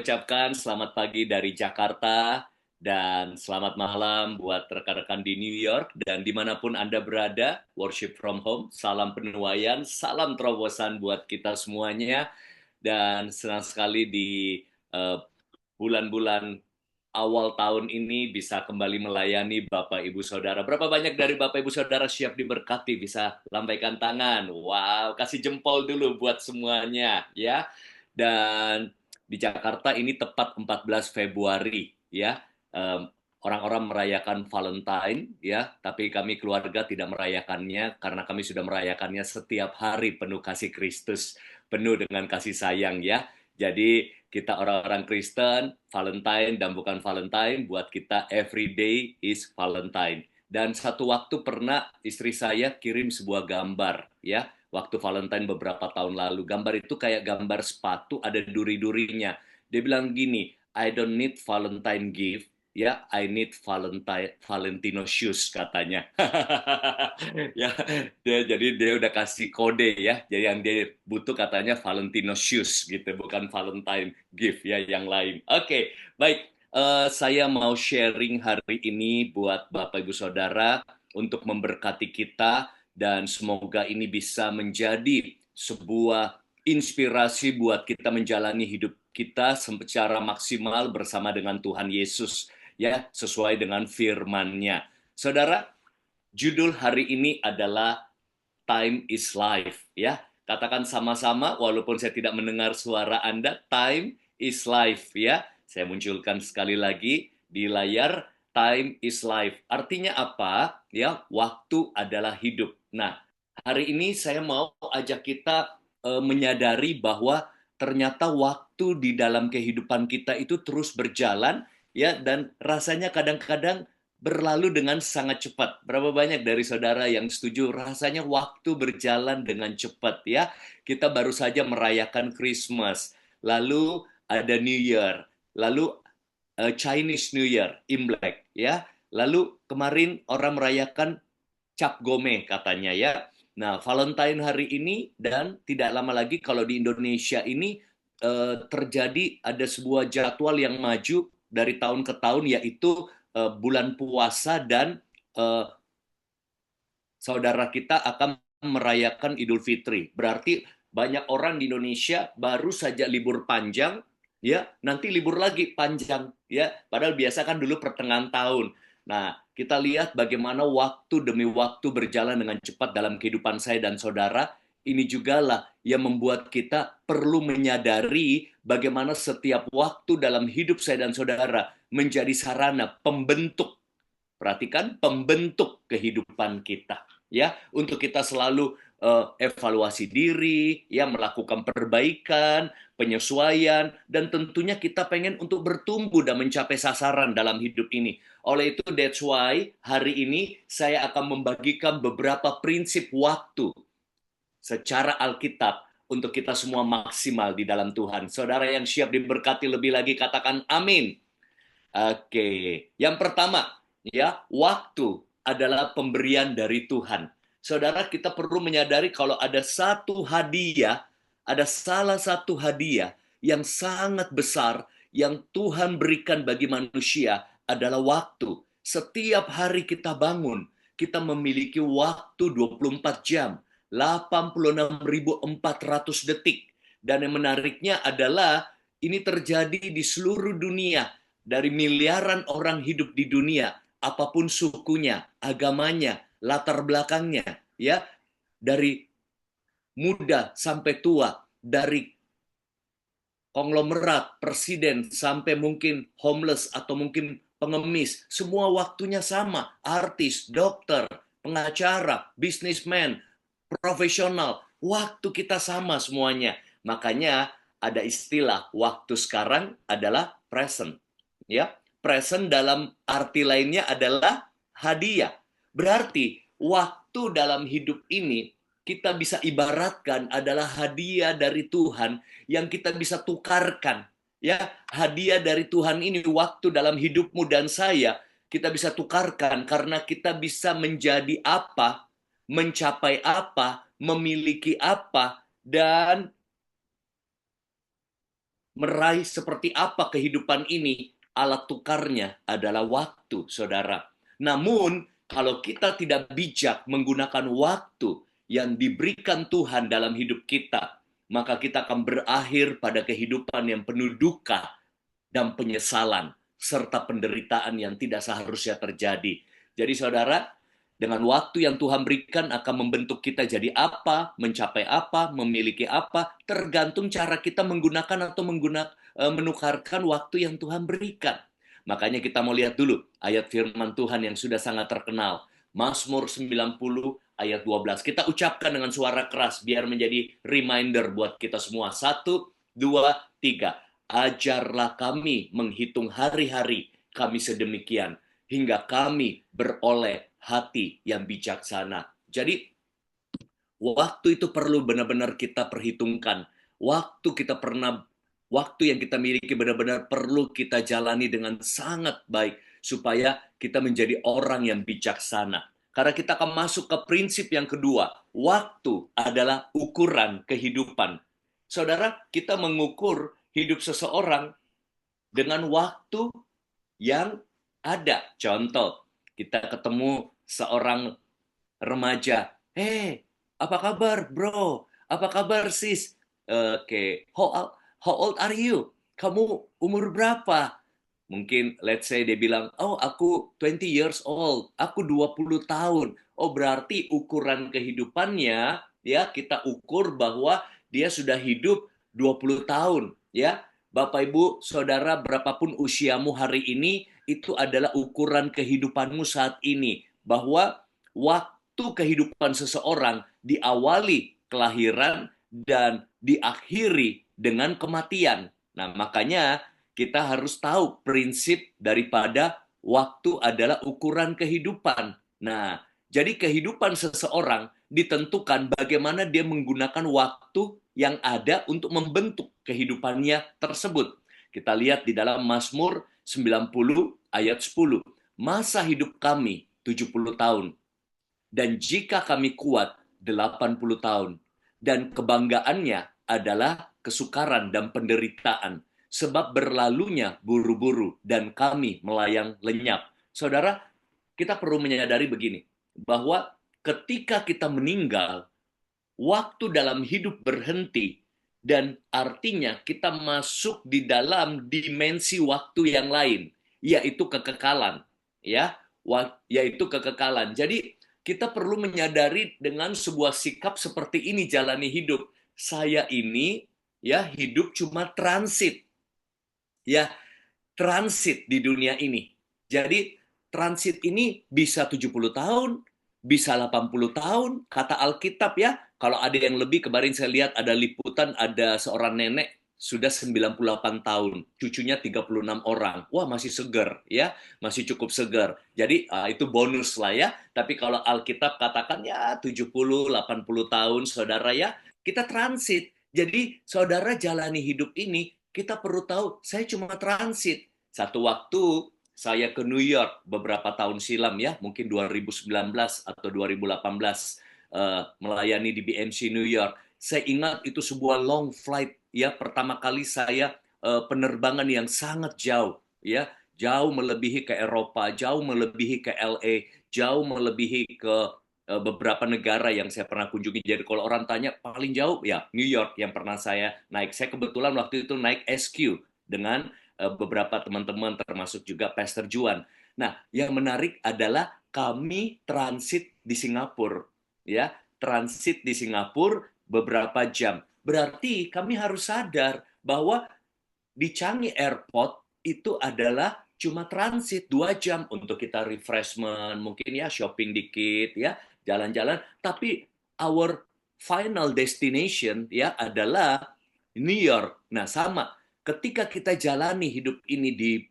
ucapkan selamat pagi dari Jakarta dan selamat malam buat rekan-rekan di New York dan dimanapun Anda berada, worship from home, salam penuaian, salam terobosan buat kita semuanya dan senang sekali di eh, bulan-bulan awal tahun ini bisa kembali melayani Bapak Ibu Saudara. Berapa banyak dari Bapak Ibu Saudara siap diberkati? Bisa lambaikan tangan. Wow, kasih jempol dulu buat semuanya ya. Dan di Jakarta ini tepat 14 Februari ya. Em, Orang-orang merayakan Valentine ya, tapi kami keluarga tidak merayakannya karena kami sudah merayakannya setiap hari penuh kasih Kristus, penuh dengan kasih sayang ya. Jadi kita orang-orang Kristen, Valentine dan bukan Valentine, buat kita every day is Valentine. Dan satu waktu pernah istri saya kirim sebuah gambar ya, waktu Valentine beberapa tahun lalu. Gambar itu kayak gambar sepatu, ada duri-durinya. Dia bilang gini, I don't need Valentine gift, ya, I need Valentino shoes katanya. Ya, jadi dia udah kasih kode ya. Jadi yang dia butuh katanya Valentino shoes gitu, bukan Valentine gift ya yang lain. Oke, baik. Saya mau sharing hari ini buat Bapak Ibu Saudara untuk memberkati kita dan semoga ini bisa menjadi sebuah inspirasi buat kita menjalani hidup kita secara maksimal bersama dengan Tuhan Yesus ya, sesuai dengan firman-Nya. Saudara, judul hari ini adalah Time is Life ya. Katakan sama-sama walaupun saya tidak mendengar suara Anda, Time is Life ya. Saya munculkan sekali lagi di layar, Time is Life. Artinya apa? Ya, waktu adalah hidup. Nah, hari ini saya mau ajak kita menyadari bahwa ternyata waktu di dalam kehidupan kita itu terus berjalan ya, dan rasanya kadang-kadang berlalu dengan sangat cepat. Berapa banyak dari saudara yang setuju rasanya waktu berjalan dengan cepat ya. Kita baru saja merayakan Christmas, lalu ada New Year, lalu Chinese New Year, Imlek ya. Lalu kemarin orang merayakan Cap Gome katanya ya. Nah, Valentine hari ini dan tidak lama lagi kalau di Indonesia ini terjadi ada sebuah jadwal yang maju dari tahun ke tahun, yaitu bulan puasa dan eh, saudara kita akan merayakan Idul Fitri. Berarti banyak orang di Indonesia baru saja libur panjang, ya, nanti libur lagi panjang, ya. Padahal biasa kan dulu pertengahan tahun. Nah, kita lihat bagaimana waktu demi waktu berjalan dengan cepat dalam kehidupan saya dan saudara. Ini juga lah yang membuat kita perlu menyadari bagaimana setiap waktu dalam hidup saya dan saudara menjadi sarana pembentuk. Perhatikan, pembentuk kehidupan kita ya, untuk kita selalu evaluasi diri ya, melakukan perbaikan, penyesuaian, dan tentunya kita pengen untuk bertumbuh dan mencapai sasaran dalam hidup ini. Oleh itu, that's why hari ini saya akan membagikan beberapa prinsip waktu secara Alkitab untuk kita semua maksimal di dalam Tuhan. Saudara yang siap diberkati lebih lagi katakan amin. Oke, yang pertama ya, waktu adalah pemberian dari Tuhan. Saudara, kita perlu menyadari kalau ada satu hadiah, ada salah satu hadiah yang sangat besar yang Tuhan berikan bagi manusia adalah waktu. Setiap hari kita bangun, kita memiliki waktu 24 jam, 86.400 detik. Dan yang menariknya adalah ini terjadi di seluruh dunia. Dari miliaran orang hidup di dunia, apapun sukunya, agamanya, latar belakangnya, ya, dari muda sampai tua, dari konglomerat, presiden, sampai mungkin homeless atau mungkin pengemis, semua waktunya sama. Artis, dokter, pengacara, businessman, profesional, waktu kita sama semuanya. Makanya ada istilah waktu sekarang adalah present. Ya, present dalam arti lainnya adalah hadiah. Berarti waktu dalam hidup ini kita bisa ibaratkan adalah hadiah dari Tuhan yang kita bisa tukarkan. Ya, hadiah dari Tuhan ini, waktu dalam hidupmu dan saya, kita bisa tukarkan karena kita bisa menjadi apa, mencapai apa, memiliki apa, dan meraih seperti apa kehidupan ini, alat tukarnya adalah waktu, saudara. Namun, kalau kita tidak bijak menggunakan waktu yang diberikan Tuhan dalam hidup kita, maka kita akan berakhir pada kehidupan yang penuh duka dan penyesalan, serta penderitaan yang tidak seharusnya terjadi. Jadi saudara, dengan waktu yang Tuhan berikan akan membentuk kita jadi apa, mencapai apa, memiliki apa, tergantung cara kita menggunakan atau menukarkan waktu yang Tuhan berikan. Makanya kita mau lihat dulu ayat firman Tuhan yang sudah sangat terkenal. Mazmur 90 ayat 12. Kita ucapkan dengan suara keras biar menjadi reminder buat kita semua. 1, 2, 3. Ajarlah kami menghitung hari-hari kami sedemikian, hingga kami beroleh hati yang bijaksana. Jadi, waktu itu perlu benar-benar kita perhitungkan. Waktu yang kita miliki benar-benar perlu kita jalani dengan sangat baik, supaya kita menjadi orang yang bijaksana. Karena kita akan masuk ke prinsip yang kedua, waktu adalah ukuran kehidupan. Saudara, kita mengukur hidup seseorang dengan waktu yang ada. Contoh, kita ketemu seorang remaja. Hey, apa kabar bro? Apa kabar sis? Oke, how old are you? Kamu umur berapa? Mungkin let's say dia bilang, oh aku 20 years old, aku 20 tahun. Oh berarti ukuran kehidupannya, ya kita ukur bahwa dia sudah hidup 20 tahun. Ya, Bapak Ibu, Saudara, berapapun usiamu hari ini, itu adalah ukuran kehidupanmu saat ini. Bahwa waktu kehidupan seseorang diawali kelahiran dan diakhiri dengan kematian. Nah, makanya kita harus tahu prinsip daripada waktu adalah ukuran kehidupan. Nah, jadi kehidupan seseorang ditentukan bagaimana dia menggunakan waktu yang ada untuk membentuk kehidupannya tersebut. Kita lihat di dalam Mazmur 90 ayat 10. Masa hidup kami 70 tahun, dan jika kami kuat 80 tahun. Dan kebanggaannya adalah kesukaran dan penderitaan, sebab berlalunya buru-buru dan kami melayang lenyap. Saudara, kita perlu menyadari begini, bahwa ketika kita meninggal, waktu dalam hidup berhenti, dan artinya kita masuk di dalam dimensi waktu yang lain, yaitu kekekalan, ya, yaitu kekekalan. Jadi kita perlu menyadari dengan sebuah sikap seperti ini jalani hidup. Saya ini ya hidup cuma transit, ya transit di dunia ini. Jadi transit ini bisa 70 tahun, bisa 80 tahun, kata Alkitab ya. Kalau ada yang lebih, kemarin saya lihat ada liputan, ada seorang nenek sudah 98 tahun, cucunya 36 orang. Wah, masih segar ya, masih cukup segar. Jadi itu bonus lah ya. Tapi kalau Alkitab katakan ya 70, 80 tahun, saudara ya, kita transit. Jadi saudara jalani hidup ini, kita perlu tahu, saya cuma transit. Satu waktu saya ke New York beberapa tahun silam ya, mungkin 2019 atau 2018, melayani di BMC New York. Saya ingat itu sebuah long flight ya, pertama kali saya penerbangan yang sangat jauh ya, jauh melebihi ke Eropa, jauh melebihi ke LA, jauh melebihi ke beberapa negara yang saya pernah kunjungi. Jadi kalau orang tanya paling jauh ya New York yang pernah saya naik. Saya kebetulan waktu itu naik SQ dengan beberapa teman-teman termasuk juga Pastor Juan. Nah, yang menarik adalah kami transit di Singapura, ya, transit di Singapura beberapa jam. Berarti kami harus sadar bahwa di Changi Airport itu adalah cuma transit 2 jam untuk kita refreshment, mungkin ya shopping dikit, ya jalan-jalan. Tapi our final destination ya adalah New York. Nah, sama ketika kita jalani hidup ini di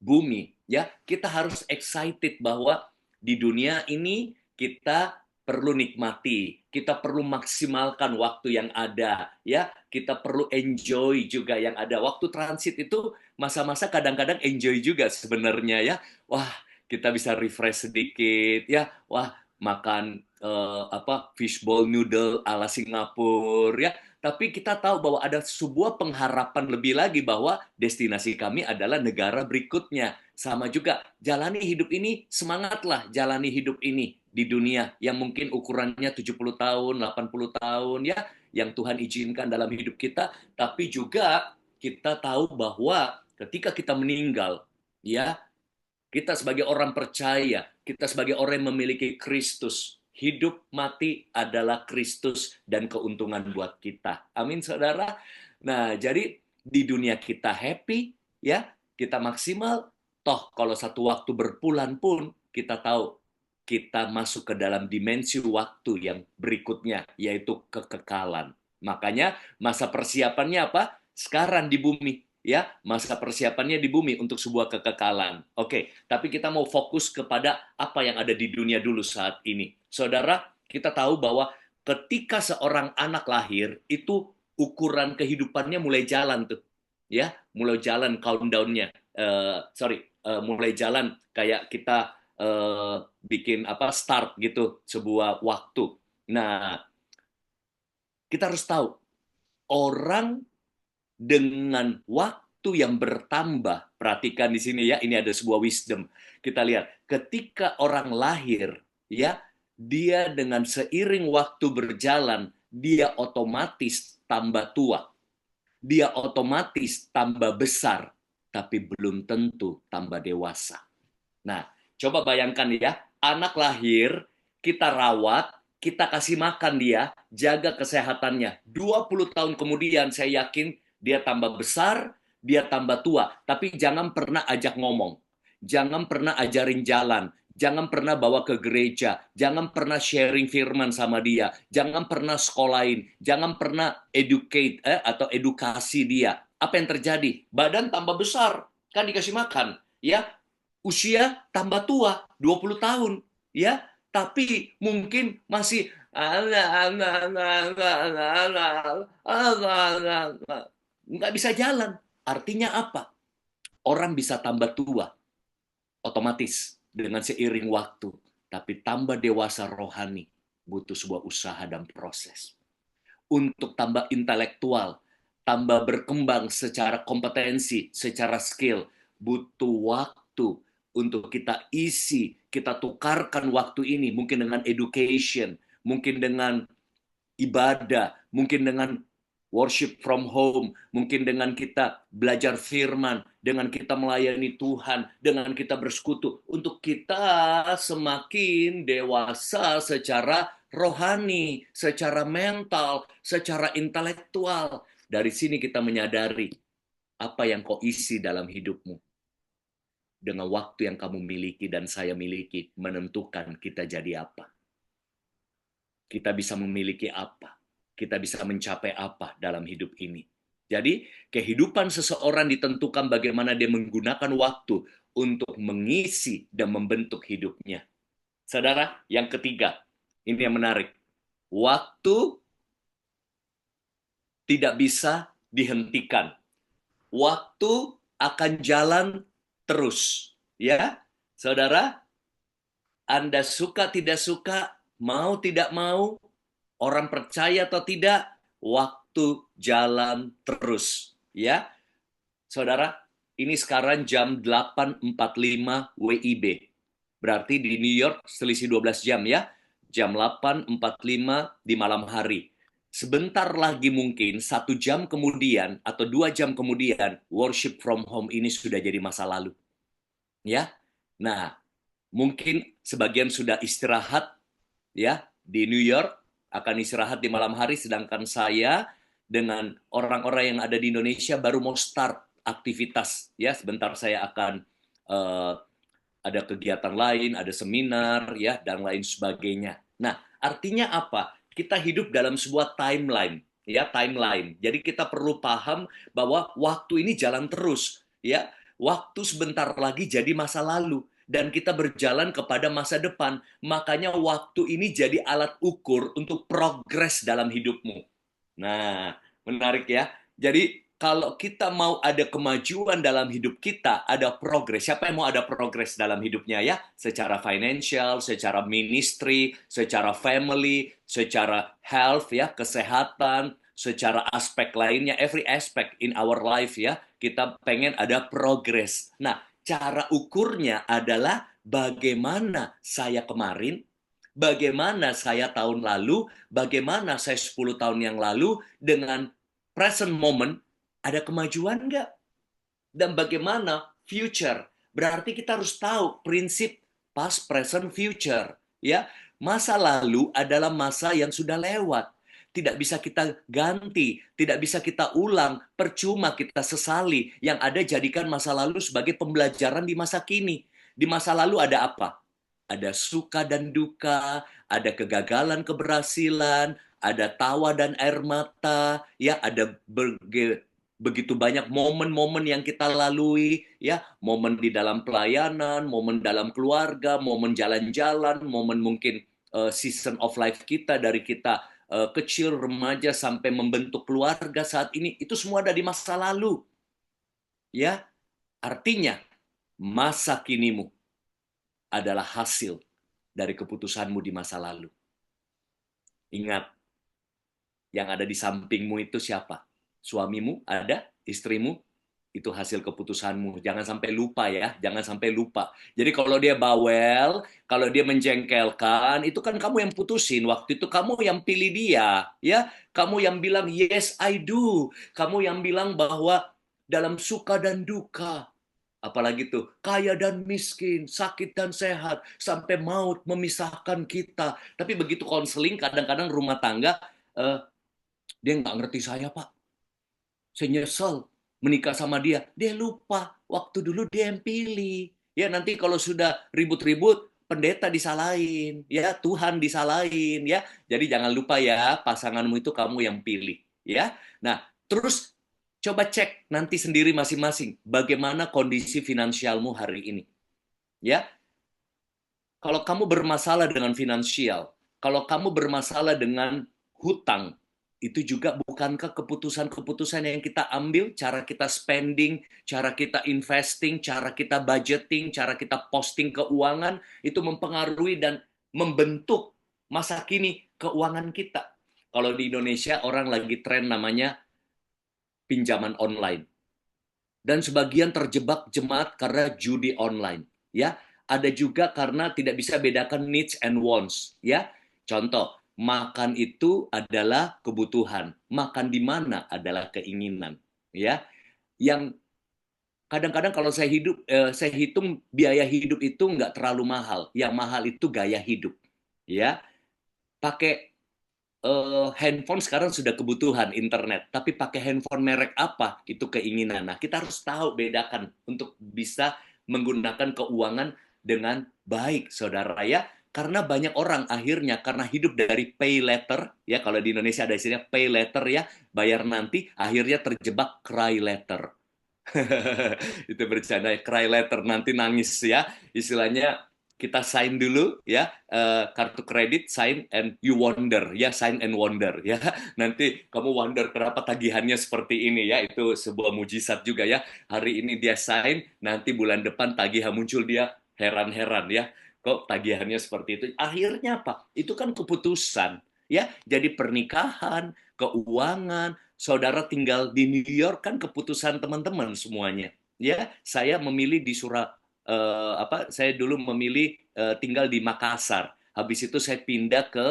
bumi, ya, kita harus excited bahwa di dunia ini kita perlu nikmati, kita perlu maksimalkan waktu yang ada, ya, kita perlu enjoy juga yang ada. Waktu transit itu masa-masa kadang-kadang enjoy juga sebenarnya ya. Wah, kita bisa refresh sedikit ya. Wah, makan fishball noodle ala Singapura ya, tapi kita tahu bahwa ada sebuah pengharapan lebih lagi bahwa destinasi kami adalah negara berikutnya. Sama juga, jalani hidup ini, semangatlah jalani hidup ini di dunia yang mungkin ukurannya 70 tahun, 80 tahun ya, yang Tuhan izinkan dalam hidup kita, tapi juga kita tahu bahwa ketika kita meninggal, ya, kita sebagai orang percaya, kita sebagai orang yang memiliki Kristus, hidup mati adalah Kristus dan keuntungan buat kita. Amin, saudara. Nah, jadi di dunia kita happy, ya, kita maksimal. Toh, kalau satu waktu berpulang pun, kita tahu kita masuk ke dalam dimensi waktu yang berikutnya, yaitu kekekalan. Makanya masa persiapannya apa? Sekarang di bumi. Ya, masa persiapannya di bumi untuk sebuah kekekalan. Oke, tapi kita mau fokus kepada apa yang ada di dunia dulu saat ini. Saudara, kita tahu bahwa ketika seorang anak lahir, itu ukuran kehidupannya mulai jalan tuh. Ya, mulai jalan countdown-nya. Mulai jalan kayak kita bikin start gitu, sebuah waktu. Nah, kita harus tahu, orang dengan waktu yang bertambah, perhatikan di sini ya, ini ada sebuah wisdom. Kita lihat, ketika orang lahir, ya, dia dengan seiring waktu berjalan, dia otomatis tambah tua. Dia otomatis tambah besar, tapi belum tentu tambah dewasa. Nah, coba bayangkan ya, anak lahir, kita rawat, kita kasih makan dia, jaga kesehatannya. 20 tahun kemudian saya yakin dia tambah besar, dia tambah tua. Tapi jangan pernah ajak ngomong. Jangan pernah ajarin jalan. Jangan pernah bawa ke gereja. Jangan pernah sharing firman sama dia. Jangan pernah sekolahin. Jangan pernah atau edukasi dia. Apa yang terjadi? Badan tambah besar. Kan dikasih makan. Ya, usia tambah tua, 20 tahun. Ya, tapi mungkin masih nggak bisa jalan. Artinya apa? Orang bisa tambah tua, otomatis dengan seiring waktu. Tapi tambah dewasa rohani, butuh sebuah usaha dan proses. Untuk tambah intelektual, tambah berkembang secara kompetensi, secara skill, butuh waktu untuk kita isi, kita tukarkan waktu ini, mungkin dengan education, mungkin dengan ibadah, mungkin dengan worship from home, mungkin dengan kita belajar firman, dengan kita melayani Tuhan, dengan kita bersekutu, untuk kita semakin dewasa secara rohani, secara mental, secara intelektual. Dari sini kita menyadari apa yang kau isi dalam hidupmu. Dengan waktu yang kamu miliki dan saya miliki, menentukan kita jadi apa. Kita bisa memiliki apa. Kita bisa mencapai apa dalam hidup ini. Jadi, kehidupan seseorang ditentukan bagaimana dia menggunakan waktu untuk mengisi dan membentuk hidupnya. Saudara, yang ketiga, ini yang menarik. Waktu tidak bisa dihentikan. Waktu akan jalan terus. Ya, saudara, Anda suka tidak suka, mau tidak mau, orang percaya atau tidak, waktu jalan terus. Ya, saudara, ini sekarang jam 8.45 WIB. Berarti di New York selisih 12 jam ya. Jam 8.45 di malam hari. Sebentar lagi mungkin 1 jam kemudian atau 2 jam kemudian, worship from home ini sudah jadi masa lalu. Ya, nah, mungkin sebagian sudah istirahat ya di New York, akan istirahat di malam hari, sedangkan saya dengan orang-orang yang ada di Indonesia baru mau start aktivitas ya. Sebentar saya akan ada kegiatan lain, ada seminar ya dan lain sebagainya. Nah, artinya apa? Kita hidup dalam sebuah timeline ya, timeline. Jadi kita perlu paham bahwa waktu ini jalan terus ya. Waktu sebentar lagi jadi masa lalu dan kita berjalan kepada masa depan. Makanya waktu ini jadi alat ukur untuk progres dalam hidupmu. Nah, menarik ya. Jadi kalau kita mau ada kemajuan dalam hidup kita, ada progres. Siapa yang mau ada progres dalam hidupnya ya? Secara financial, secara ministry, secara family, secara health ya, kesehatan, secara aspek lainnya, every aspect in our life ya, kita pengen ada progres. Nah, cara ukurnya adalah bagaimana saya kemarin, bagaimana saya tahun lalu, bagaimana saya 10 tahun yang lalu, dengan present moment, ada kemajuan nggak? Dan bagaimana future? Berarti kita harus tahu prinsip past, present, future. Ya, masa lalu adalah masa yang sudah lewat. Tidak bisa kita ganti, tidak bisa kita ulang, percuma kita sesali. Yang ada jadikan masa lalu sebagai pembelajaran di masa kini. Di masa lalu ada apa? Ada suka dan duka, ada kegagalan, keberhasilan, ada tawa dan air mata, ya, ada begitu banyak momen-momen yang kita lalui, ya, momen di dalam pelayanan, momen dalam keluarga, momen jalan-jalan, momen mungkin season of life kita, dari kita kecil, remaja sampai membentuk keluarga saat ini, itu semua ada di masa lalu. Ya, artinya masa kinimu adalah hasil dari keputusanmu di masa lalu. Ingat, yang ada di sampingmu itu siapa? Suamimu ada? Istrimu? Itu hasil keputusanmu. Jangan sampai lupa ya, jangan sampai lupa. Jadi kalau dia bawel, kalau dia menjengkelkan, itu kan kamu yang putusin. Waktu itu kamu yang pilih dia, ya. Kamu yang bilang yes I do. Kamu yang bilang bahwa dalam suka dan duka, apalagi tuh kaya dan miskin, sakit dan sehat, sampai maut memisahkan kita. Tapi begitu konseling, kadang-kadang rumah tangga, eh, dia nggak ngerti saya, Pak. Saya nyesel menikah sama dia. Dia lupa waktu dulu dia yang pilih. Ya, nanti kalau sudah ribut-ribut, pendeta disalahin, ya, Tuhan disalahin, ya. Jadi jangan lupa ya, pasanganmu itu kamu yang pilih, ya. Nah, terus coba cek nanti sendiri masing-masing bagaimana kondisi finansialmu hari ini. Ya, kalau kamu bermasalah dengan finansial, kalau kamu bermasalah dengan hutang, itu juga bukankah keputusan-keputusan yang kita ambil, cara kita spending, cara kita investing, cara kita budgeting, cara kita posting keuangan, itu mempengaruhi dan membentuk masa kini keuangan kita. Kalau di Indonesia orang lagi tren namanya pinjaman online. Dan sebagian terjebak jemaat karena judi online, ya. Ada juga karena tidak bisa bedakan needs and wants, ya. Contoh, makan itu adalah kebutuhan, makan di mana adalah keinginan, ya. Yang kadang-kadang kalau saya hitung biaya hidup itu nggak terlalu mahal, yang mahal itu gaya hidup, ya. Pakai handphone sekarang sudah kebutuhan internet, tapi pakai handphone merek apa itu keinginan. Nah, kita harus tahu bedakan untuk bisa menggunakan keuangan dengan baik, saudara ya. Karena banyak orang akhirnya karena hidup dari pay letter, ya, kalau di Indonesia ada istilah pay letter ya, bayar nanti, akhirnya terjebak cry letter. Itu bercanda, cry letter, nanti nangis ya. Istilahnya kita sign dulu ya, kartu kredit, sign and you wonder ya, sign and wonder ya. Nanti kamu wonder kenapa tagihannya seperti ini ya, itu sebuah mujizat juga ya. Hari ini dia sign, nanti bulan depan tagihan muncul, dia heran-heran ya, kok tagihannya seperti itu. Akhirnya apa? Itu kan keputusan ya. Jadi pernikahan, keuangan, saudara tinggal di New York kan keputusan teman-teman semuanya. Ya, saya memilih di saya dulu memilih tinggal di Makassar. Habis itu saya pindah ke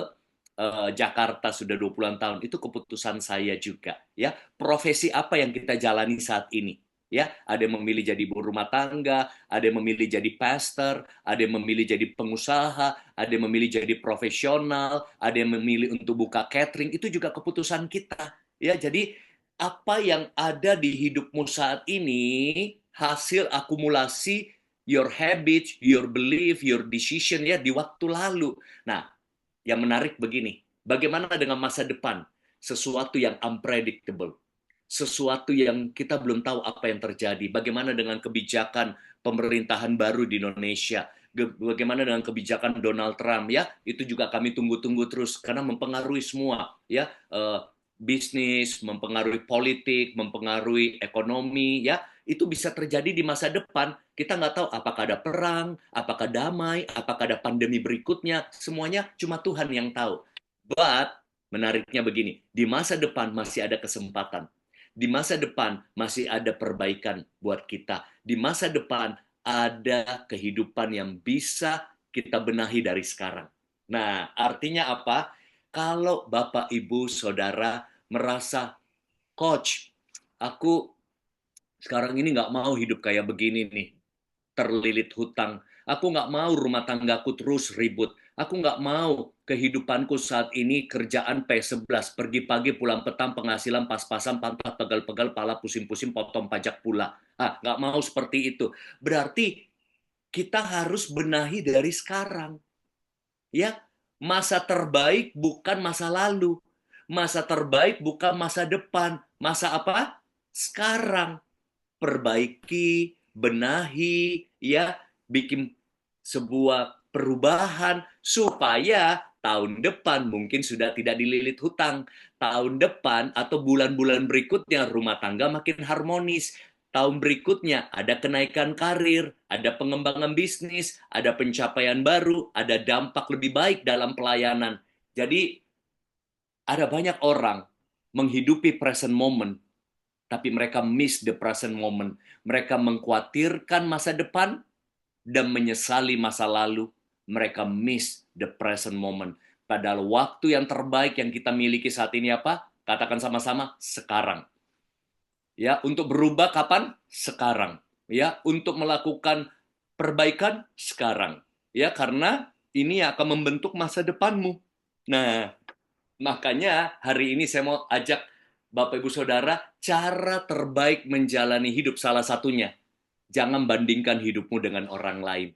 Jakarta sudah 20-an tahun. Itu keputusan saya juga, ya. Profesi apa yang kita jalani saat ini? Ya, ada yang memilih jadi ibu rumah tangga, ada yang memilih jadi pastor, ada yang memilih jadi pengusaha, ada yang memilih jadi profesional, ada yang memilih untuk buka catering. Itu juga keputusan kita. Ya, jadi apa yang ada di hidupmu saat ini hasil akumulasi your habits, your belief, your decision ya di waktu lalu. Nah, yang menarik begini, bagaimana dengan masa depan? Sesuatu yang unpredictable, sesuatu yang kita belum tahu apa yang terjadi. Bagaimana dengan kebijakan pemerintahan baru di Indonesia? Bagaimana dengan kebijakan Donald Trump ya? Itu juga kami tunggu-tunggu terus karena mempengaruhi semua ya. bisnis, mempengaruhi politik, mempengaruhi ekonomi, ya, itu bisa terjadi di masa depan. Kita nggak tahu apakah ada perang, apakah damai, apakah ada pandemi berikutnya, semuanya cuma Tuhan yang tahu. But, menariknya begini, di masa depan masih ada kesempatan. Di masa depan masih ada perbaikan buat kita. Di masa depan ada kehidupan yang bisa kita benahi dari sekarang. Nah, artinya apa? Kalau Bapak, Ibu, Saudara merasa, Coach, aku sekarang ini nggak mau hidup kayak begini nih, terlilit hutang. Aku nggak mau rumah tanggaku terus ribut. Aku nggak mau kehidupanku saat ini kerjaan P11, pergi pagi pulang petang, penghasilan pas-pasan, pantat pegal-pegal, pala pusing-pusing, potong pajak pula. Ah, nggak mau seperti itu. Berarti kita harus benahi dari sekarang. Ya, masa terbaik bukan masa lalu. Masa terbaik bukan masa depan. Masa apa? Sekarang. Perbaiki, benahi, ya, bikin sebuah perubahan supaya tahun depan mungkin sudah tidak dililit hutang. Tahun depan atau bulan-bulan berikutnya rumah tangga makin harmonis. Tahun berikutnya ada kenaikan karir, ada pengembangan bisnis, ada pencapaian baru, ada dampak lebih baik dalam pelayanan. Jadi ada banyak orang menghidupi present moment tapi mereka miss the present moment. Mereka mengkhawatirkan masa depan dan menyesali masa lalu. Mereka miss the present moment. Padahal waktu yang terbaik yang kita miliki saat ini apa? Katakan sama-sama, sekarang. Ya, untuk berubah kapan? Sekarang. Ya, untuk melakukan perbaikan sekarang. Ya, karena ini akan membentuk masa depanmu. Nah, makanya hari ini saya mau ajak Bapak Ibu Saudara cara terbaik menjalani hidup salah satunya. Jangan bandingkan hidupmu dengan orang lain.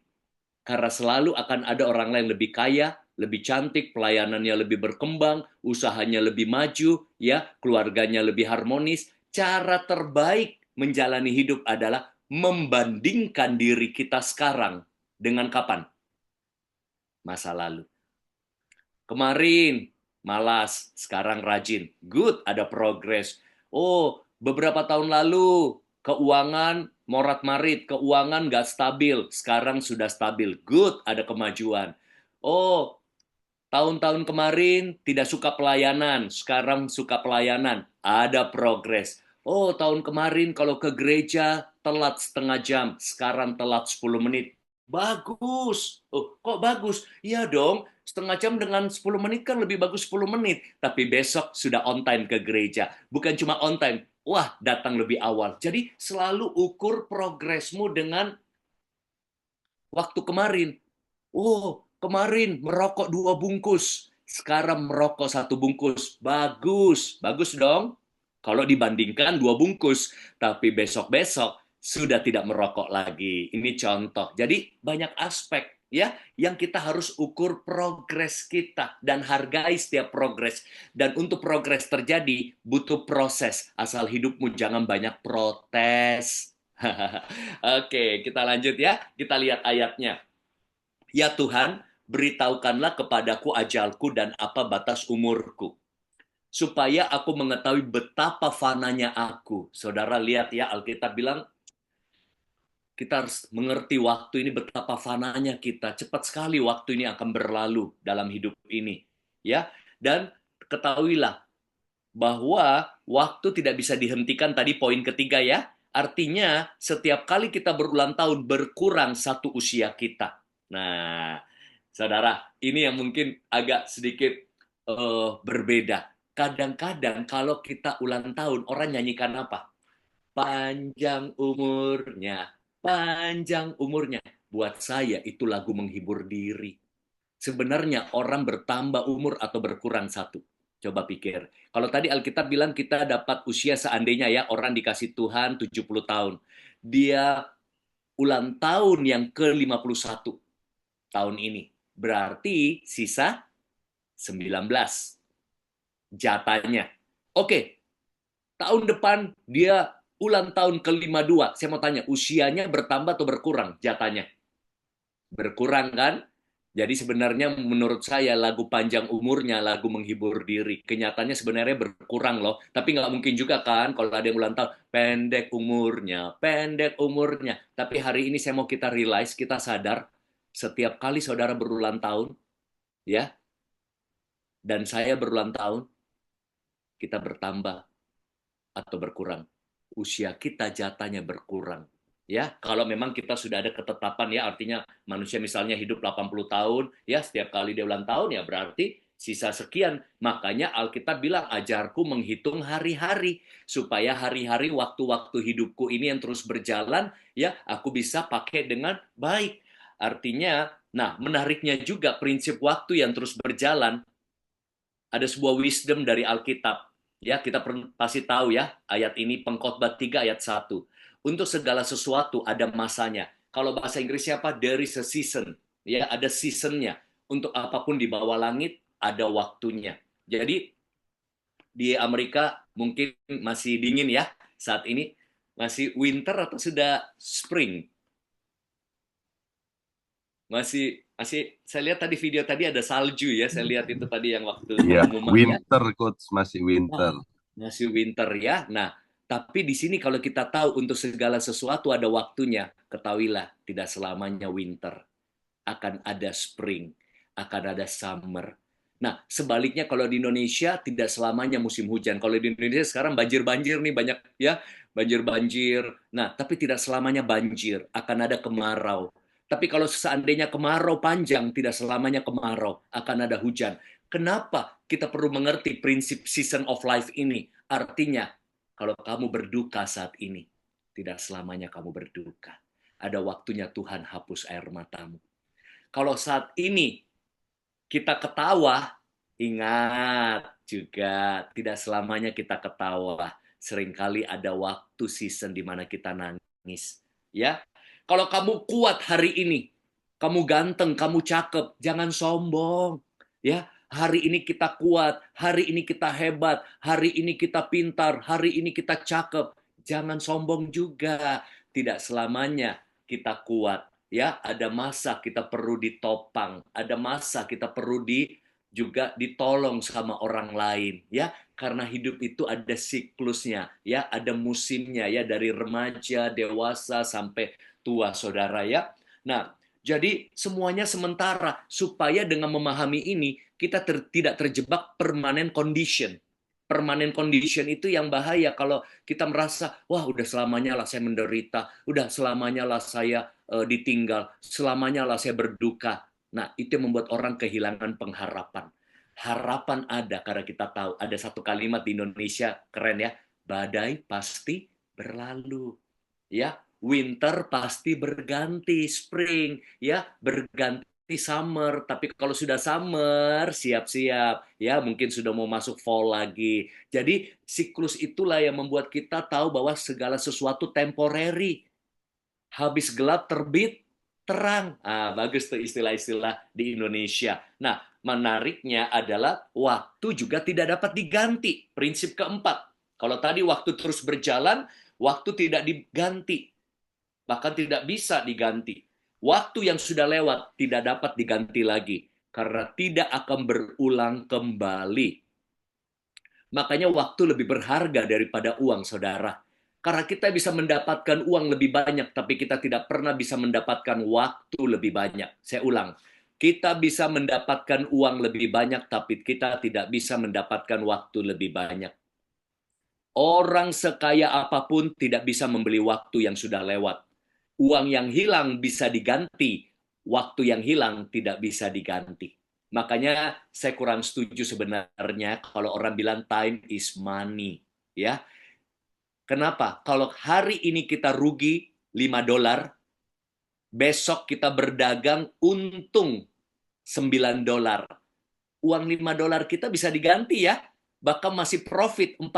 Karena selalu akan ada orang lain lebih kaya, lebih cantik, pelayanannya lebih berkembang, usahanya lebih maju, ya, keluarganya lebih harmonis. Cara terbaik menjalani hidup adalah membandingkan diri kita sekarang dengan kapan? Masa lalu. Kemarin malas, sekarang rajin. Good, ada progres. Oh, beberapa tahun lalu keuangan morat-marit, keuangan nggak stabil. Sekarang sudah stabil. Good, ada kemajuan. Oh, tahun-tahun kemarin tidak suka pelayanan, sekarang suka pelayanan. Ada progres. Oh, tahun kemarin kalau ke gereja telat setengah jam, sekarang telat 10 menit. Bagus. Oh, kok bagus? Iya dong, setengah jam dengan 10 menit kan lebih bagus 10 menit. Tapi besok sudah on time ke gereja. Bukan cuma on time, wah datang lebih awal. Jadi selalu ukur progresmu dengan waktu kemarin. Oh, kemarin merokok 2 bungkus. Sekarang merokok 1 bungkus. Bagus. Bagus dong. Kalau dibandingkan 2 bungkus. Tapi besok-besok sudah tidak merokok lagi. Ini contoh. Jadi banyak aspek ya yang kita harus ukur progres kita dan hargai setiap progres. Dan untuk progres terjadi butuh proses. Asal hidupmu jangan banyak protes. Oke, kita lanjut ya. Kita lihat ayatnya. Ya Tuhan, beritahukanlah kepadaku ajalku dan apa batas umurku, supaya aku mengetahui betapa fananya aku. Saudara lihat ya, Alkitab bilang, kita harus mengerti waktu ini betapa fananya kita. Cepat sekali waktu ini akan berlalu dalam hidup ini. Ya, dan ketahuilah bahwa waktu tidak bisa dihentikan, tadi poin ketiga ya. Artinya, setiap kali kita berulang tahun berkurang 1 usia kita. Nah, saudara, ini yang mungkin agak sedikit berbeda. Kadang-kadang kalau kita ulang tahun, orang nyanyikan apa? Panjang umurnya, panjang umurnya. Buat saya itu lagu menghibur diri. Sebenarnya orang bertambah umur atau berkurang 1. Coba pikir. Kalau tadi Alkitab bilang kita dapat usia seandainya ya, orang dikasih Tuhan 70 tahun. Dia ulang tahun yang ke-51 tahun ini. Berarti sisa 19 jatahnya. Oke, tahun depan dia ulang tahun ke-52. Saya mau tanya, usianya bertambah atau berkurang jatahnya? Berkurang kan? Jadi sebenarnya menurut saya lagu panjang umurnya, lagu menghibur diri. Kenyataannya sebenarnya berkurang loh. Tapi nggak mungkin juga kan kalau ada yang ulang tahun, pendek umurnya, pendek umurnya. Tapi hari ini saya mau kita realize, kita sadar, setiap kali saudara berulang tahun, ya, dan saya berulang tahun, kita bertambah atau berkurang. Usia kita jatahnya berkurang. Ya, kalau memang kita sudah ada ketetapan ya, artinya manusia misalnya hidup 80 tahun, ya setiap kali dia ulang tahun ya berarti sisa sekian. Makanya Alkitab bilang, ajarku menghitung hari-hari supaya hari-hari waktu-waktu hidupku ini yang terus berjalan ya aku bisa pakai dengan baik. Artinya, nah menariknya juga prinsip waktu yang terus berjalan, ada sebuah wisdom dari Alkitab. Ya, kita pasti tahu ya, ayat ini Pengkhotbah 3 ayat 1. Untuk segala sesuatu ada masanya. Kalau bahasa Inggrisnya apa? There is a season. Ya, ada seasonnya. Untuk apapun di bawah langit ada waktunya. Jadi di Amerika mungkin masih dingin ya saat ini. Masih winter atau sudah spring? Masih masih saya lihat tadi video tadi ada salju ya. Saya lihat itu tadi yang waktu Iya, pengumuman ya. winter coach, masih Wah, winter. masih winter ya. Nah, tapi di sini kalau kita tahu untuk segala sesuatu ada waktunya, ketahuilah tidak selamanya winter. Akan ada spring, akan ada summer. Nah, sebaliknya kalau di Indonesia tidak selamanya musim hujan. Kalau di Indonesia sekarang banjir-banjir nih banyak ya, banjir-banjir. Nah, tapi tidak selamanya banjir, akan ada kemarau. Tapi kalau seandainya kemarau panjang, tidak selamanya kemarau, akan ada hujan. Kenapa kita perlu mengerti prinsip season of life ini? Artinya, kalau kamu berduka saat ini, tidak selamanya kamu berduka. Ada waktunya Tuhan hapus air matamu. Kalau saat ini kita ketawa, ingat juga tidak selamanya kita ketawa. Seringkali ada waktu season di mana kita nangis. Ya, kalau kamu kuat hari ini, kamu ganteng, kamu cakep, jangan sombong. Ya, hari ini kita kuat, hari ini kita hebat, hari ini kita pintar, hari ini kita cakep. Jangan sombong juga. Tidak selamanya kita kuat. Ya, ada masa kita perlu ditopang, ada masa kita perlu juga ditolong sama orang lain, ya. Karena hidup itu ada siklusnya, ya, ada musimnya ya dari remaja, dewasa sampai tua, Saudara ya. Nah, jadi semuanya sementara supaya dengan memahami ini kita tidak terjebak permanent condition. Permanent condition itu yang bahaya kalau kita merasa, wah udah selamanya lah saya menderita, udah selamanya lah saya ditinggal, selamanya lah saya berduka. Nah, itu yang membuat orang kehilangan pengharapan. Harapan ada karena kita tahu ada satu kalimat di Indonesia keren ya, badai pasti berlalu. Ya, winter pasti berganti, spring ya, berganti summer. Tapi kalau sudah summer, siap-siap ya, mungkin sudah mau masuk fall lagi. Jadi siklus itulah yang membuat kita tahu bahwa segala sesuatu temporary. Habis gelap terbit terang. Ah, bagus tuh istilah-istilah di Indonesia. Nah, menariknya adalah waktu juga tidak dapat diganti. Prinsip keempat. Kalau tadi waktu terus berjalan, waktu tidak diganti. Bahkan tidak bisa diganti. Waktu yang sudah lewat tidak dapat diganti lagi. Karena tidak akan berulang kembali. Makanya waktu lebih berharga daripada uang, saudara. Karena kita bisa mendapatkan uang lebih banyak, tapi kita tidak pernah bisa mendapatkan waktu lebih banyak. Saya ulang, kita bisa mendapatkan uang lebih banyak, tapi kita tidak bisa mendapatkan waktu lebih banyak. Orang sekaya apapun tidak bisa membeli waktu yang sudah lewat. Uang yang hilang bisa diganti, waktu yang hilang tidak bisa diganti. Makanya saya kurang setuju sebenarnya kalau orang bilang time is money, ya. Kenapa? Kalau hari ini kita rugi $5, besok kita berdagang untung $9. Uang $5 kita bisa diganti ya, bahkan masih profit $4.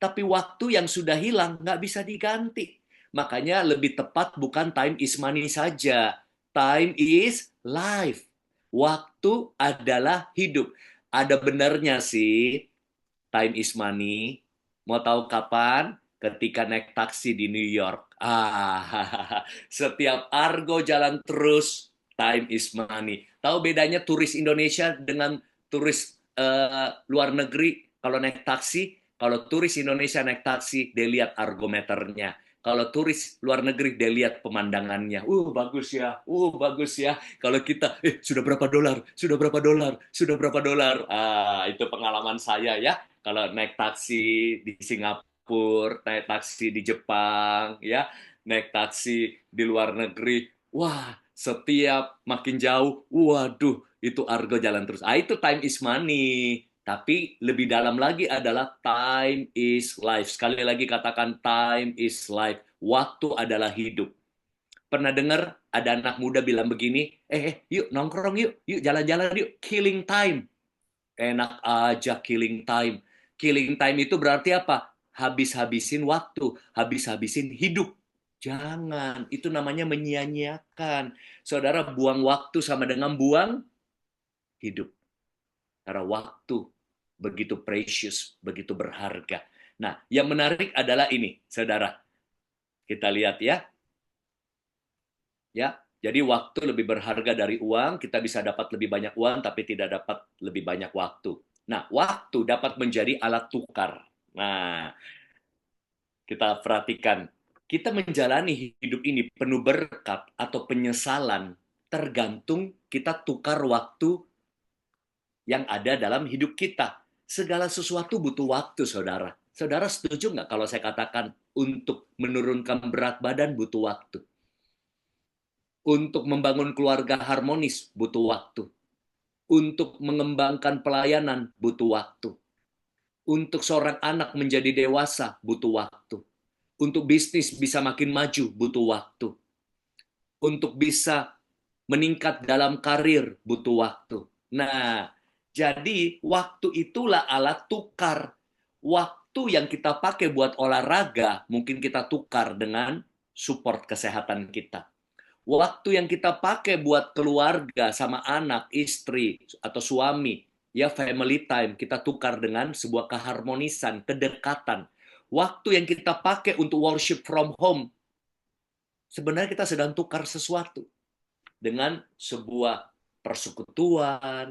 Tapi waktu yang sudah hilang nggak bisa diganti. Makanya lebih tepat bukan time is money saja. Time is life. Waktu adalah hidup. Ada benarnya sih, time is money. Mau tahu kapan? Ketika naik taksi di New York. Ah, setiap argo jalan terus. Time is money. Tahu bedanya turis Indonesia dengan turis luar negeri kalau naik taksi? Kalau turis Indonesia naik taksi, dia lihat argometernya. Kalau turis luar negeri, dia lihat pemandangannya. Bagus ya, bagus ya. Kalau kita, sudah berapa dolar? Sudah berapa dolar? Sudah berapa dolar? Itu pengalaman saya ya. Kalau naik taksi di Singapura, naik taksi di Jepang, ya, naik taksi di luar negeri. Wah, setiap makin jauh, waduh, itu argo jalan terus. Itu time is money. Tapi lebih dalam lagi adalah time is life. Sekali lagi katakan time is life. Waktu adalah hidup. Pernah dengar ada anak muda bilang begini, yuk nongkrong yuk, yuk jalan-jalan yuk, killing time. Enak aja killing time. Killing time itu berarti apa? Habis-habisin waktu, habis-habisin hidup. Jangan, itu namanya menyia-nyiakan. Saudara, buang waktu sama dengan buang hidup. Karena waktu begitu precious, begitu berharga. Nah, yang menarik adalah ini, saudara. Kita lihat ya. Ya, jadi waktu lebih berharga dari uang, kita bisa dapat lebih banyak uang, tapi tidak dapat lebih banyak waktu. Nah, waktu dapat menjadi alat tukar. Nah, kita perhatikan, kita menjalani hidup ini penuh berkat atau penyesalan, tergantung kita tukar waktu yang ada dalam hidup kita. Segala sesuatu butuh waktu, saudara. Saudara setuju nggak kalau saya katakan untuk menurunkan berat badan butuh waktu? Untuk membangun keluarga harmonis butuh waktu. Untuk mengembangkan pelayanan butuh waktu. Untuk seorang anak menjadi dewasa butuh waktu. Untuk bisnis bisa makin maju butuh waktu. Untuk bisa meningkat dalam karir butuh waktu. Nah, jadi waktu itulah alat tukar. Waktu yang kita pakai buat olahraga mungkin kita tukar dengan support kesehatan kita. Waktu yang kita pakai buat keluarga sama anak, istri, atau suami, ya family time, kita tukar dengan sebuah keharmonisan, kedekatan. Waktu yang kita pakai untuk worship from home, sebenarnya kita sedang tukar sesuatu dengan sebuah persekutuan,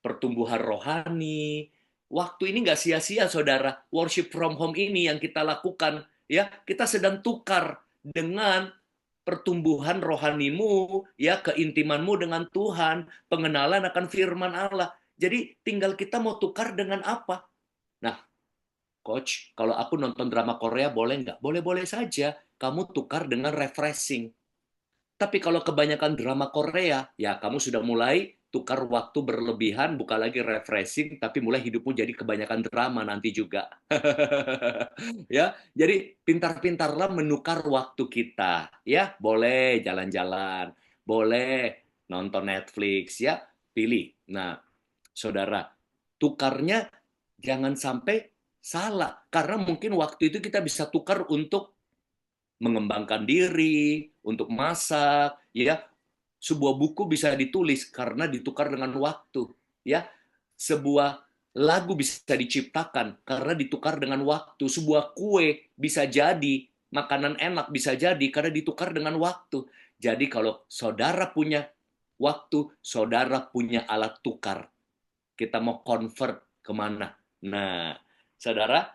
pertumbuhan rohani. Waktu ini nggak sia-sia, saudara. Worship from home ini yang kita lakukan, ya kita sedang tukar dengan pertumbuhan rohanimu, ya keintimanmu dengan Tuhan, pengenalan akan firman Allah. Jadi tinggal kita mau tukar dengan apa. Nah, Coach, kalau aku nonton drama Korea boleh nggak? Boleh-boleh saja. Kamu tukar dengan refreshing. Tapi kalau kebanyakan drama Korea, ya kamu sudah mulai tukar waktu berlebihan, bukan lagi refreshing, tapi mulai hidupmu jadi kebanyakan drama nanti juga. Ya, jadi pintar-pintarlah menukar waktu kita. Ya, boleh jalan-jalan, boleh nonton Netflix, ya, pilih. Nah, saudara, tukarnya jangan sampai salah, karena mungkin waktu itu kita bisa tukar untuk mengembangkan diri, untuk masak, ya. Sebuah buku bisa ditulis karena ditukar dengan waktu, ya. Sebuah lagu bisa diciptakan karena ditukar dengan waktu. Sebuah kue bisa jadi, makanan enak bisa jadi karena ditukar dengan waktu. Jadi kalau saudara punya waktu, saudara punya alat tukar. Kita mau convert kemana? Nah, saudara,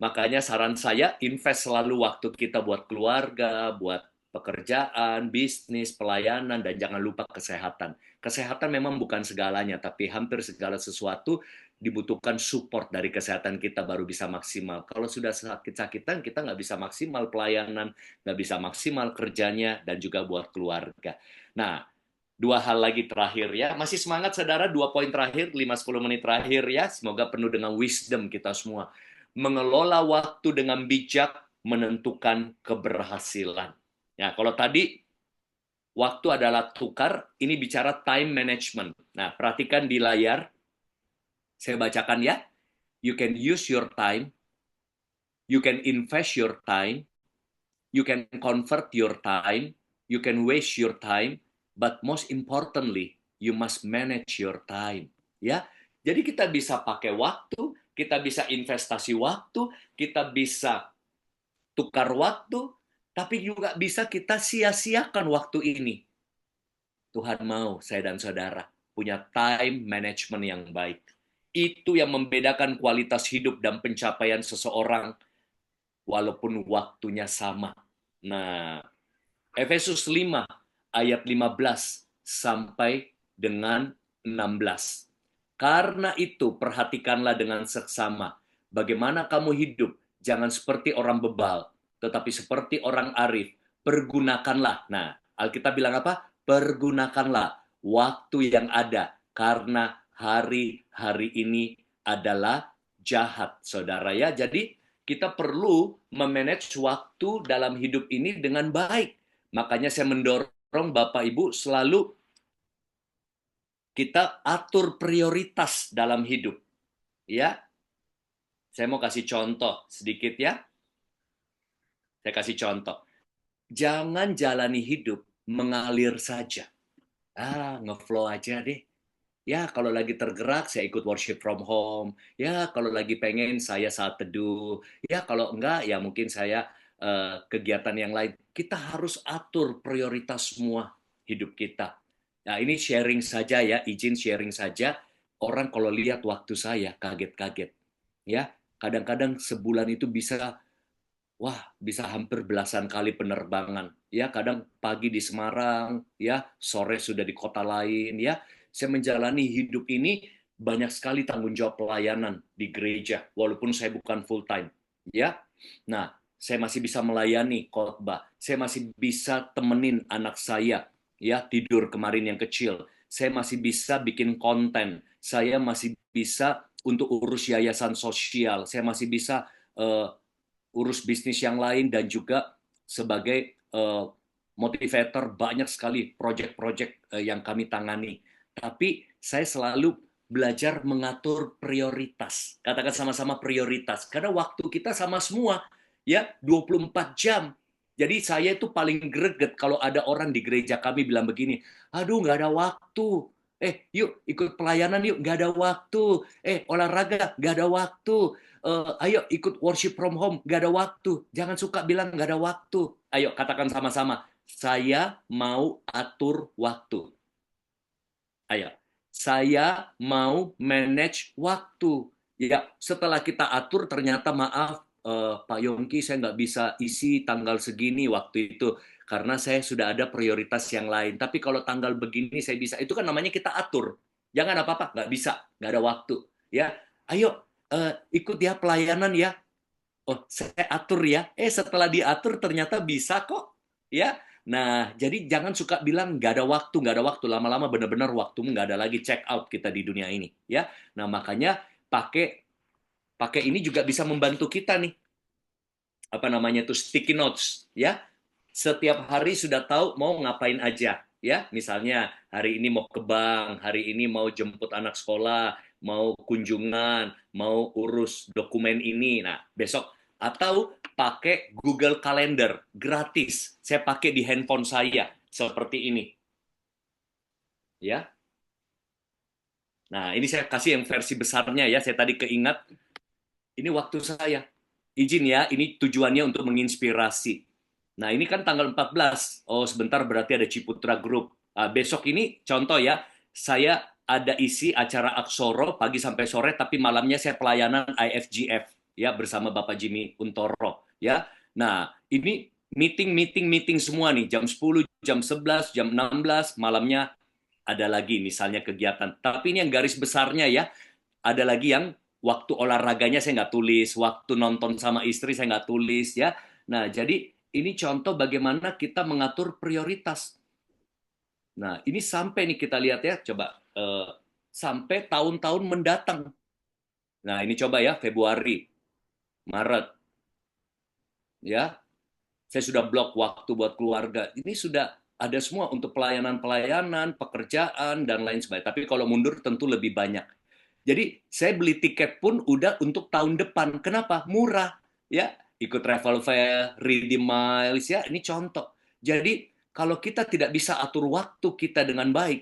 makanya saran saya, invest selalu waktu kita buat keluarga, buat pekerjaan, bisnis, pelayanan, dan jangan lupa kesehatan. Kesehatan memang bukan segalanya, tapi hampir segala sesuatu dibutuhkan support dari kesehatan kita baru bisa maksimal. Kalau sudah sakit-sakitan, kita nggak bisa maksimal pelayanan, nggak bisa maksimal kerjanya, dan juga buat keluarga. Nah, dua hal lagi terakhir ya. Masih semangat saudara, 2 poin terakhir, 5-10 menit terakhir ya. Semoga penuh dengan wisdom kita semua. Mengelola waktu dengan bijak menentukan keberhasilan. Ya, kalau tadi waktu adalah tukar, ini bicara time management. Nah, perhatikan di layar. Saya bacakan ya. You can use your time. You can invest your time. You can convert your time. You can waste your time. But most importantly, you must manage your time. Ya, jadi kita bisa pakai waktu, kita bisa investasi waktu, kita bisa tukar waktu, tapi juga bisa kita sia-siakan waktu ini. Tuhan mau saya dan saudara punya time management yang baik. Itu yang membedakan kualitas hidup dan pencapaian seseorang walaupun waktunya sama. Nah, Efesus 5 ayat 15 sampai dengan 16. Karena itu perhatikanlah dengan seksama bagaimana kamu hidup, jangan seperti orang bebal, tetapi seperti orang arif. Pergunakanlah. Nah, Alkitab bilang apa? Pergunakanlah waktu yang ada karena hari-hari ini adalah jahat, saudara ya. Jadi kita perlu memanage waktu dalam hidup ini dengan baik. Makanya saya mendorong Bapak Ibu selalu kita atur prioritas dalam hidup. Ya, saya mau kasih contoh sedikit ya. Saya kasih contoh. Jangan jalani hidup mengalir saja. Ngeflow aja deh. Ya, kalau lagi tergerak, saya ikut worship from home. Ya, kalau lagi pengen, saya saat teduh. Ya, kalau enggak, ya mungkin saya kegiatan yang lain. Kita harus atur prioritas semua hidup kita. Nah, ini sharing saja ya, izin sharing saja. Orang kalau lihat waktu saya, kaget-kaget. Ya, kadang-kadang sebulan itu bisa hampir belasan kali penerbangan. Ya, kadang pagi di Semarang, ya, sore sudah di kota lain, ya. Saya menjalani hidup ini banyak sekali tanggung jawab pelayanan di gereja, walaupun saya bukan full time, ya. Nah, saya masih bisa melayani khotbah, saya masih bisa temenin anak saya, ya, tidur kemarin yang kecil. Saya masih bisa bikin konten, saya masih bisa untuk urus yayasan sosial, saya masih bisa urus bisnis yang lain dan juga sebagai motivator banyak sekali proyek-proyek yang kami tangani. Tapi saya selalu belajar mengatur prioritas. Katakan sama-sama prioritas. Karena waktu kita sama semua, ya 24 jam. Jadi saya itu paling greget kalau ada orang di gereja kami bilang begini, aduh nggak ada waktu. Yuk ikut pelayanan yuk, nggak ada waktu. Olahraga, nggak ada waktu. Ayo ikut worship from home, nggak ada waktu. Jangan suka bilang nggak ada waktu. Ayo katakan sama-sama, saya mau atur waktu. Ayo, saya mau manage waktu. Ya, setelah kita atur ternyata maaf, Pak Yongki saya nggak bisa isi tanggal segini waktu itu karena saya sudah ada prioritas yang lain. Tapi kalau tanggal begini saya bisa, itu kan namanya kita atur. Jangan apa-apa, nggak bisa, nggak ada waktu. Ya, ayo ikut ya pelayanan ya. Oh, saya atur ya. Setelah diatur ternyata bisa kok. Ya, nah, jadi jangan suka bilang nggak ada waktu, nggak ada waktu. Lama-lama benar-benar waktu nggak ada lagi, check out kita di dunia ini. Ya, nah makanya pakai pakai ini juga bisa membantu kita nih. Apa namanya tuh sticky notes, ya. Setiap hari sudah tahu mau ngapain aja, ya. Misalnya hari ini mau ke bank, hari ini mau jemput anak sekolah, mau kunjungan, mau urus dokumen ini. Nah, besok atau pakai Google Calendar gratis. Saya pakai di handphone saya seperti ini, ya. Nah, ini saya kasih yang versi besarnya ya. Saya tadi keingat ini waktu saya. Izin ya, ini tujuannya untuk menginspirasi. Nah, ini kan tanggal 14. Oh, sebentar berarti ada Ciputra Group. Besok ini contoh ya, saya ada isi acara Aksoro pagi sampai sore, tapi malamnya saya pelayanan IFGF ya bersama Bapak Jimmy Untoro ya. Nah, ini meeting semua nih, jam 10, jam 11, jam 16, malamnya ada lagi misalnya kegiatan. Tapi ini yang garis besarnya ya, ada lagi yang waktu olahraganya saya nggak tulis, waktu nonton sama istri saya nggak tulis ya. Nah, jadi ini contoh bagaimana kita mengatur prioritas. Nah, ini sampai nih kita lihat ya, coba sampai tahun-tahun mendatang. Nah, ini coba ya, Februari, Maret, ya. Saya sudah blok waktu buat keluarga. Ini sudah ada semua untuk pelayanan-pelayanan, pekerjaan, dan lain sebagainya. Tapi kalau mundur tentu lebih banyak. Jadi saya beli tiket pun udah untuk tahun depan. Kenapa? Murah. Ya, ikut travel fair, redeem miles ya. Ini contoh. Jadi kalau kita tidak bisa atur waktu kita dengan baik,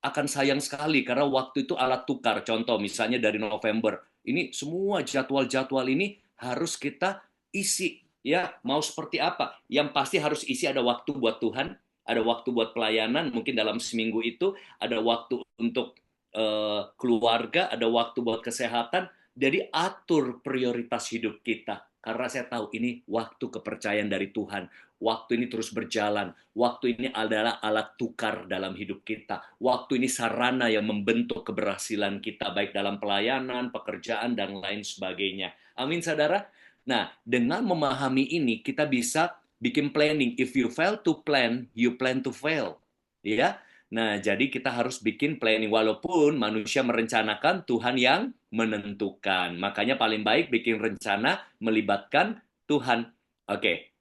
akan sayang sekali karena waktu itu alat tukar. Contoh misalnya dari November. Ini semua jadwal-jadwal ini harus kita isi. Ya, mau seperti apa? Yang pasti harus isi ada waktu buat Tuhan, ada waktu buat pelayanan, mungkin dalam seminggu itu ada waktu untuk keluarga, ada waktu buat kesehatan. Jadi atur prioritas hidup kita. Karena saya tahu ini waktu kepercayaan dari Tuhan. Waktu ini terus berjalan. Waktu ini adalah alat tukar dalam hidup kita. Waktu ini sarana yang membentuk keberhasilan kita, baik dalam pelayanan, pekerjaan, dan lain sebagainya. Amin, saudara. Nah, dengan memahami ini, kita bisa bikin planning. If you fail to plan, you plan to fail. Ya. Nah, jadi kita harus bikin planning. Walaupun manusia merencanakan, Tuhan yang menentukan. Makanya paling baik bikin rencana melibatkan Tuhan. Oke,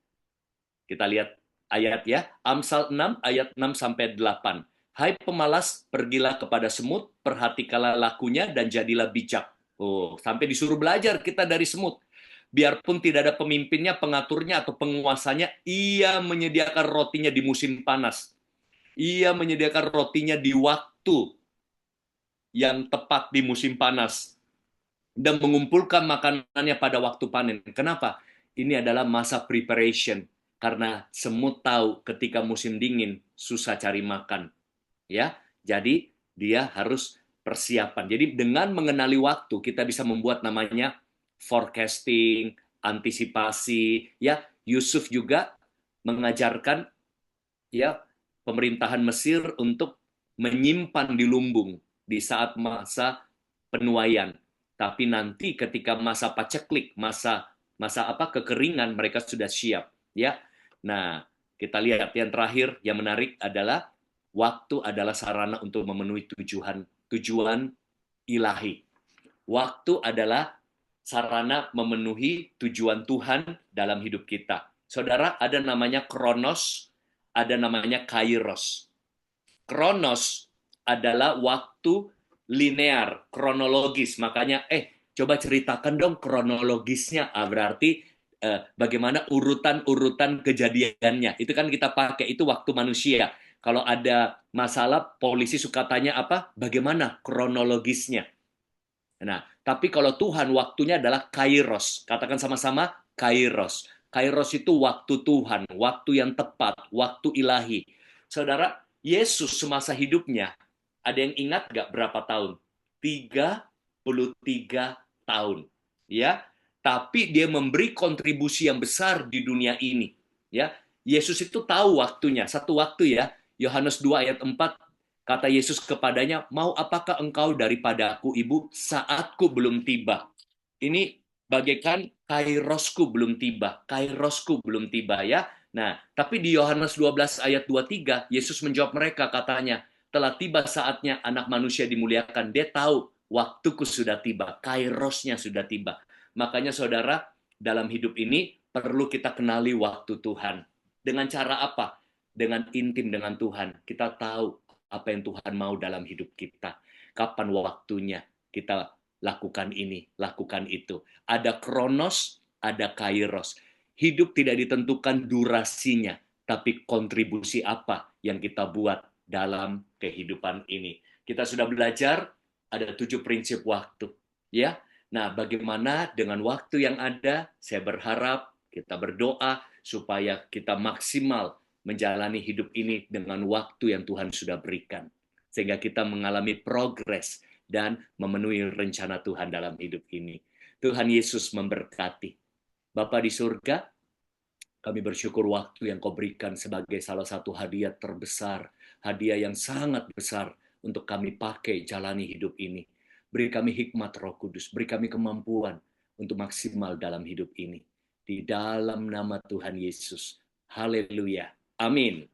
kita lihat ayat ya. Amsal 6 ayat 6 sampai 8. Hai pemalas, pergilah kepada semut, perhatikanlah lakunya dan jadilah bijak. Oh, sampai disuruh belajar kita dari semut. Biarpun tidak ada pemimpinnya, pengaturnya atau penguasanya, ia menyediakan rotinya di musim panas. Ia menyediakan rotinya di waktu yang tepat di musim panas dan mengumpulkan makanannya pada waktu panen. Kenapa? Ini adalah masa preparation karena semut tahu ketika musim dingin susah cari makan. Ya, jadi dia harus persiapan. Jadi dengan mengenali waktu kita bisa membuat namanya forecasting, antisipasi. Ya, Yusuf juga mengajarkan ya pemerintahan Mesir untuk menyimpan di lumbung di saat masa penuaian. Tapi nanti ketika masa paceklik, masa masa apa kekeringan, mereka sudah siap, ya. Nah, kita lihat yang terakhir yang menarik adalah waktu adalah sarana untuk memenuhi tujuan ilahi. Waktu adalah sarana memenuhi tujuan Tuhan dalam hidup kita. Saudara, ada namanya kronos, ada namanya kairos. Kronos adalah waktu linear, kronologis. Makanya, coba ceritakan dong kronologisnya. Berarti bagaimana urutan-urutan kejadiannya. Itu kan kita pakai, itu waktu manusia. Kalau ada masalah, polisi suka tanya apa? Bagaimana kronologisnya? Nah, tapi kalau Tuhan waktunya adalah kairos. Katakan sama-sama kairos. Kairos itu waktu Tuhan, waktu yang tepat, waktu ilahi. Saudara, Yesus semasa hidupnya, ada yang ingat nggak berapa tahun? 33 tahun. Ya, tapi dia memberi kontribusi yang besar di dunia ini. Ya, Yesus itu tahu waktunya. Satu waktu ya, Yohanes 2 ayat 4, kata Yesus kepadanya, mau apakah engkau daripada aku, ibu, saatku belum tiba. Ini bagaikan kairosku belum tiba. Kairosku belum tiba ya. Nah, tapi di Yohanes 12 ayat 23, Yesus menjawab mereka katanya, telah tiba saatnya anak manusia dimuliakan. Dia tahu waktuku sudah tiba, kairosnya sudah tiba. Makanya saudara, dalam hidup ini perlu kita kenali waktu Tuhan. Dengan cara apa? Dengan intim dengan Tuhan. Kita tahu apa yang Tuhan mau dalam hidup kita. Kapan waktunya kita lakukan ini, lakukan itu. Ada kronos, ada kairos. Hidup tidak ditentukan durasinya, tapi kontribusi apa yang kita buat dalam kehidupan ini. Kita sudah belajar ada 7 prinsip waktu. Ya, nah bagaimana dengan waktu yang ada? Saya berharap kita berdoa supaya kita maksimal menjalani hidup ini dengan waktu yang Tuhan sudah berikan. Sehingga kita mengalami progres dan memenuhi rencana Tuhan dalam hidup ini. Tuhan Yesus memberkati. Bapa di surga, kami bersyukur waktu yang kau berikan sebagai salah satu hadiah terbesar, hadiah yang sangat besar untuk kami pakai jalani hidup ini. Beri kami hikmat Roh Kudus, beri kami kemampuan untuk maksimal dalam hidup ini. Di dalam nama Tuhan Yesus. Haleluya. Amin.